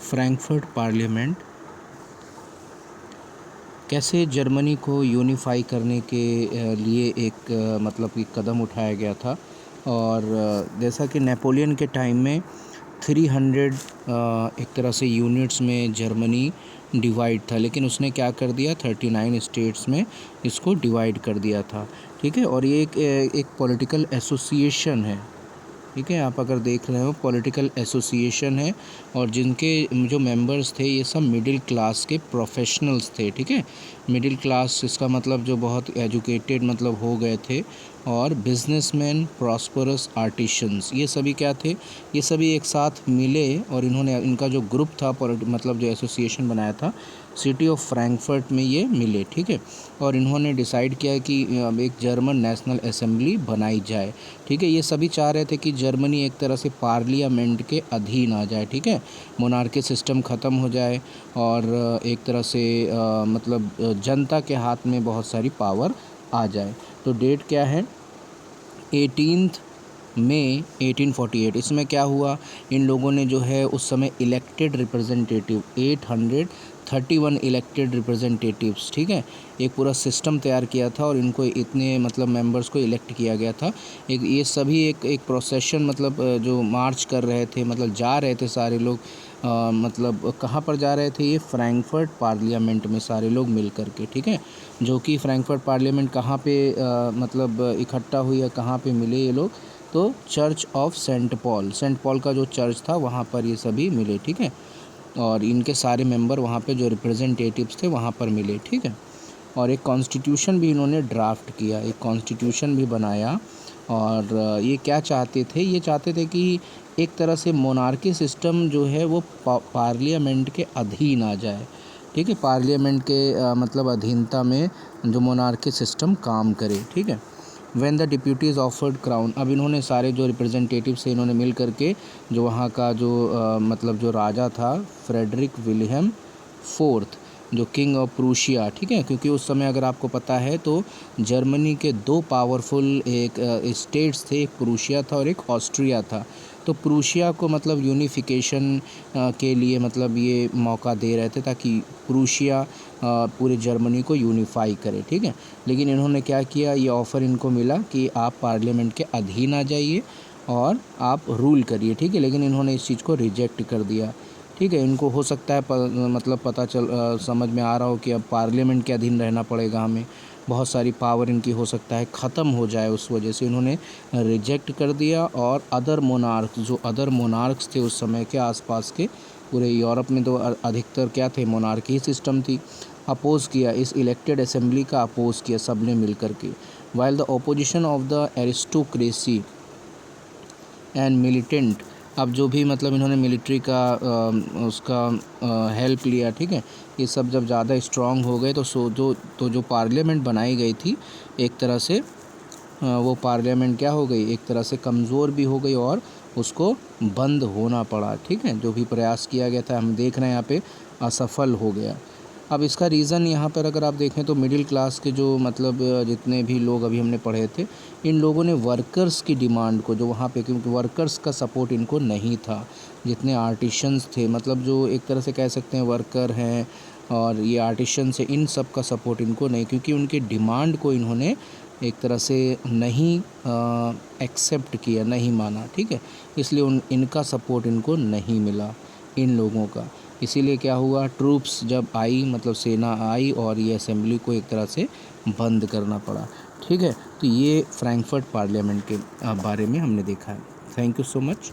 Frankfurt parliament कैसे Germany को unify करने के लिए एक मतलब कि कदम उठाया गया था। और जैसा कि नेपोलियन के टाइम में 300 एक तरह से यूनिट्स में जर्मनी डिवाइड था, लेकिन उसने क्या कर दिया, 39 स्टेट्स में इसको डिवाइड कर दिया था। ठीक है, और ये एक पॉलिटिकल एसोसिएशन है। ठीक है, आप अगर देख रहे हो पॉलिटिकल एसोसिएशन है, और जिनके जो मेंबर्स थे ये सब मिडिल क्लास के प्रोफेशनल्स थे। ठीक है, मिडिल क्लास इसका मतलब जो बहुत एजुकेटेड मतलब हो गए थे, और बिजनेसमैन, प्रॉस्परस, आर्टिशंस, ये सभी क्या थे, ये सभी एक साथ मिले और इन्होंने इनका जो ग्रुप था मतलब जो एसोसिएशन बनाया था, सिटी ऑफ फ्रैंकफर्ट में ये मिले। ठीक है, और इन्होंने डिसाइड किया कि अब एक जर्मन नेशनल असेंबली बनाई जाए। ठीक है, ये सभी चाह रहे थे कि जर्मनी एक तरह से पार्लियामेंट के अधीन आ जाए। ठीक है, मोनार्की सिस्टम ख़त्म हो जाए और एक तरह से मतलब जनता के हाथ में बहुत सारी पावर आ जाए। तो डेट क्या है, 18 मई 1848। इसमें क्या हुआ, इन लोगों ने जो है उस समय इलेक्टेड रिप्रेजेंटेटिव 831 इलेक्टेड रिप्रेजेंटेटिव्स, ठीक है, एक पूरा सिस्टम तैयार किया था और इनको इतने मतलब मेंबर्स को इलेक्ट किया गया था। एक ये सभी एक प्रोसेशन मतलब जो मार्च कर रहे थे, मतलब जा रहे थे सारे लोग, मतलब कहाँ पर जा रहे थे, ये फ्रैंकफर्ट पार्लियामेंट में सारे लोग मिल कर के। ठीक है, जो कि फ्रैंकफर्ट पार्लियामेंट कहाँ पे मतलब इकट्ठा हुई है, कहाँ पे मिले ये लोग, तो चर्च ऑफ सेंट पॉल का जो चर्च था वहाँ पर ये सभी मिले। ठीक है, और इनके सारे मेंबर वहाँ पे जो रिप्रेजेंटेटिव्स थे वहाँ पर मिले। ठीक है, और एक कॉन्स्टिट्यूशन भी इन्होंने ड्राफ्ट किया, एक कॉन्स्टिट्यूशन भी बनाया। और ये क्या चाहते थे, ये चाहते थे कि एक तरह से मोनार्की सिस्टम जो है वो पार्लियामेंट के अधीन आ जाए। ठीक है, पार्लियामेंट के मतलब अधीनता में जो मोनार्की सिस्टम काम करे। ठीक है, व्हेन द डिप्यूटीज ऑफर्ड क्राउन, अब इन्होंने सारे जो रिप्रेजेंटेटिव से इन्होंने मिल करके जो वहाँ का जो मतलब जो राजा था, फ्रेडरिक विलियम फोर्थ, जो किंग ऑफ प्रूशिया। ठीक है, क्योंकि उस समय अगर आपको पता है तो जर्मनी के दो पावरफुल एक स्टेट्स थे, एक प्रूशिया था और एक ऑस्ट्रिया था। तो प्रूशिया को मतलब यूनिफिकेशन के लिए मतलब ये मौका दे रहे थे ताकि प्रूशिया पूरे जर्मनी को यूनिफाई करे। ठीक है, लेकिन इन्होंने क्या किया, ये ऑफ़र इनको मिला कि आप पार्लियामेंट के अधीन आ जाइए और आप रूल करिए। ठीक है, लेकिन इन्होंने इस चीज़ को रिजेक्ट कर दिया। ठीक है, इनको हो सकता है मतलब पता समझ में आ रहा हो कि अब पार्लियामेंट के अधीन रहना पड़ेगा हमें, बहुत सारी पावर इनकी हो सकता है ख़त्म हो जाए, उस वजह से इन्होंने रिजेक्ट कर दिया। और अदर मोनार्क्स थे उस समय के आसपास के पूरे यूरोप में, तो अधिकतर क्या थे, मोनार्की सिस्टम थी, अपोज़ किया, इस इलेक्टेड असेंबली का अपोज़ किया सब ने मिल कर के। While the opposition of the aristocracy and militant, अब जो भी मतलब इन्होंने मिलिट्री का उसका हेल्प लिया। ठीक है, ये सब जब ज़्यादा स्ट्रांग हो गए तो जो पार्लियामेंट बनाई गई थी एक तरह से वो पार्लियामेंट क्या हो गई, एक तरह से कमज़ोर भी हो गई और उसको बंद होना पड़ा। ठीक है, जो भी प्रयास किया गया था, हम देख रहे हैं यहाँ पे असफल हो गया। अब इसका रीज़न यहाँ पर अगर आप देखें तो मिडिल क्लास के जो मतलब जितने भी लोग अभी हमने पढ़े थे, इन लोगों ने वर्कर्स की डिमांड को, जो वहाँ पे, क्योंकि वर्कर्स का सपोर्ट इनको नहीं था, जितने आर्टिशंस थे, मतलब जो एक तरह से कह सकते हैं वर्कर हैं और ये आर्टिशंस हैं, इन सब का सपोर्ट इनको नहीं, क्योंकि उनके डिमांड को इन्होंने एक तरह से नहीं एक्सेप्ट किया, नहीं माना। ठीक है, इसलिए इनका सपोर्ट इनको नहीं मिला इन लोगों का। इसीलिए क्या हुआ, ट्रूप्स जब आई, मतलब सेना आई और ये असेंबली को एक तरह से बंद करना पड़ा। ठीक है, तो ये फ्रैंकफर्ट पार्लियामेंट के बारे में हमने देखा है। Thank you so much.